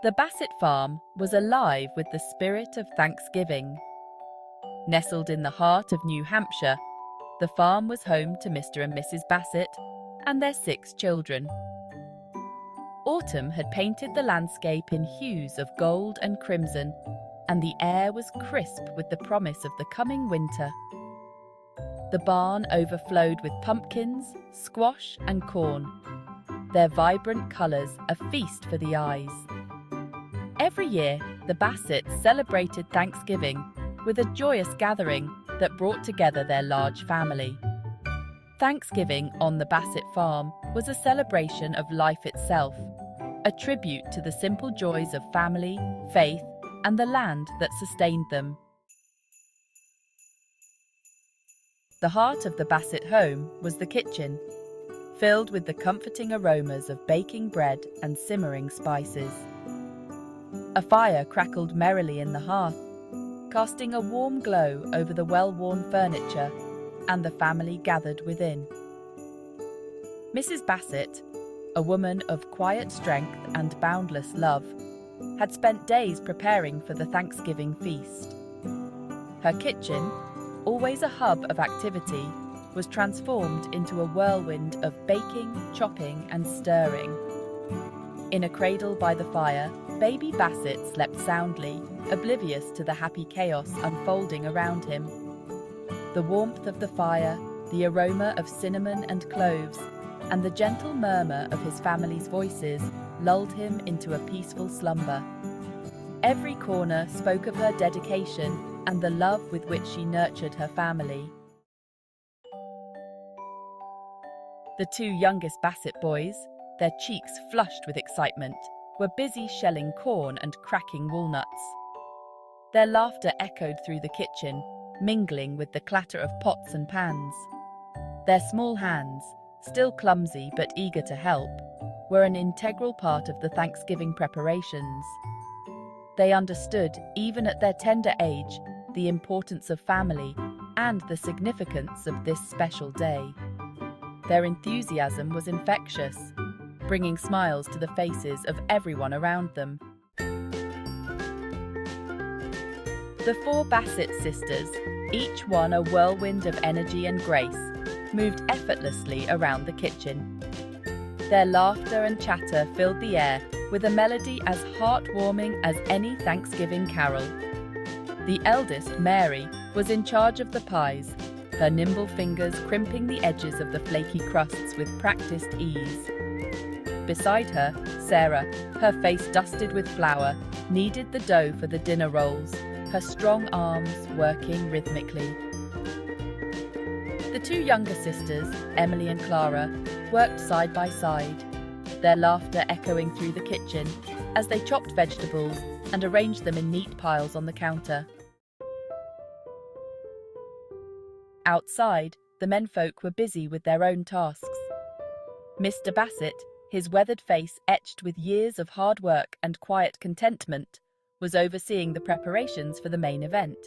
The Bassett Farm was alive with the spirit of Thanksgiving. Nestled in the heart of New Hampshire, the farm was home to Mr. and Mrs. Bassett and their 6 children. Autumn had painted the landscape in hues of gold and crimson, and the air was crisp with the promise of the coming winter. The barn overflowed with pumpkins, squash, and corn, their vibrant colours a feast for the eyes. Every year, the Bassets celebrated Thanksgiving with a joyous gathering that brought together their large family. Thanksgiving on the Bassett Farm was a celebration of life itself, a tribute to the simple joys of family, faith, and the land that sustained them. The heart of the Bassett home was the kitchen, filled with the comforting aromas of baking bread and simmering spices. A fire crackled merrily in the hearth, casting a warm glow over the well-worn furniture, and the family gathered within. Mrs. Bassett, a woman of quiet strength and boundless love, had spent days preparing for the Thanksgiving feast. Her kitchen, always a hub of activity, was transformed into a whirlwind of baking, chopping, and stirring. In a cradle by the fire, baby Bassett slept soundly, oblivious to the happy chaos unfolding around him. The warmth of the fire, the aroma of cinnamon and cloves, and the gentle murmur of his family's voices lulled him into a peaceful slumber. Every corner spoke of her dedication and the love with which she nurtured her family. The 2 youngest Bassett boys, their cheeks flushed with excitement, were busy shelling corn and cracking walnuts. Their laughter echoed through the kitchen, mingling with the clatter of pots and pans. Their small hands, still clumsy but eager to help, were an integral part of the Thanksgiving preparations. They understood, even at their tender age, the importance of family and the significance of this special day. Their enthusiasm was infectious, bringing smiles to the faces of everyone around them. The 4 Bassett sisters, each one a whirlwind of energy and grace, moved effortlessly around the kitchen. Their laughter and chatter filled the air with a melody as heartwarming as any Thanksgiving carol. The eldest, Mary, was in charge of the pies, her nimble fingers crimping the edges of the flaky crusts with practiced ease. Beside her, Sarah, her face dusted with flour, kneaded the dough for the dinner rolls, her strong arms working rhythmically. The 2 younger sisters, Emily and Clara, worked side by side, their laughter echoing through the kitchen as they chopped vegetables and arranged them in neat piles on the counter. Outside, the menfolk were busy with their own tasks. Mr. Bassett, his weathered face etched with years of hard work and quiet contentment, was overseeing the preparations for the main event,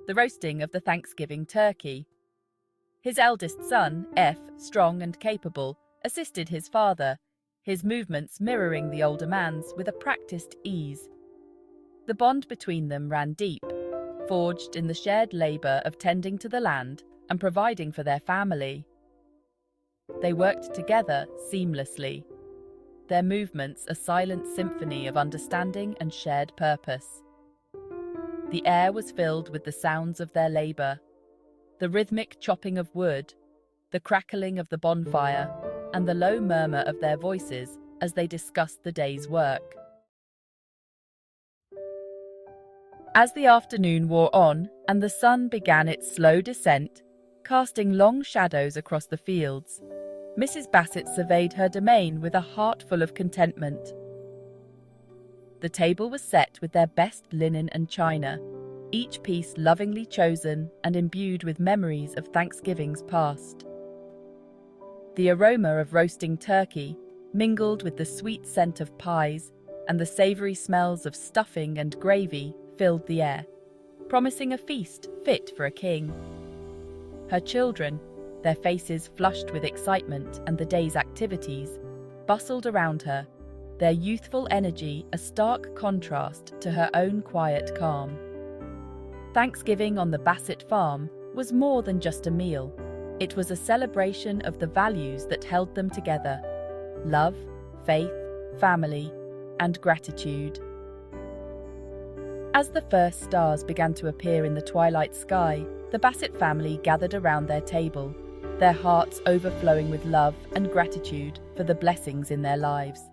the roasting of the Thanksgiving turkey. His eldest son, F, strong and capable, assisted his father, his movements mirroring the older man's with a practiced ease. The bond between them ran deep, forged in the shared labour of tending to the land and providing for their family. They worked together seamlessly, their movements a silent symphony of understanding and shared purpose. The air was filled with the sounds of their labour, the rhythmic chopping of wood, the crackling of the bonfire, and the low murmur of their voices as they discussed the day's work. As the afternoon wore on and the sun began its slow descent, casting long shadows across the fields, Mrs. Bassett surveyed her domain with a heart full of contentment. The table was set with their best linen and china, each piece lovingly chosen and imbued with memories of Thanksgivings past. The aroma of roasting turkey, mingled with the sweet scent of pies and the savoury smells of stuffing and gravy, filled the air, promising a feast fit for a king. Her children, their faces flushed with excitement and the day's activities, bustled around her, their youthful energy a stark contrast to her own quiet calm. Thanksgiving on the Bassett Farm was more than just a meal. It was a celebration of the values that held them together: love, faith, family, and gratitude. As the first stars began to appear in the twilight sky, the Bassett family gathered around their table, their hearts overflowing with love and gratitude for the blessings in their lives.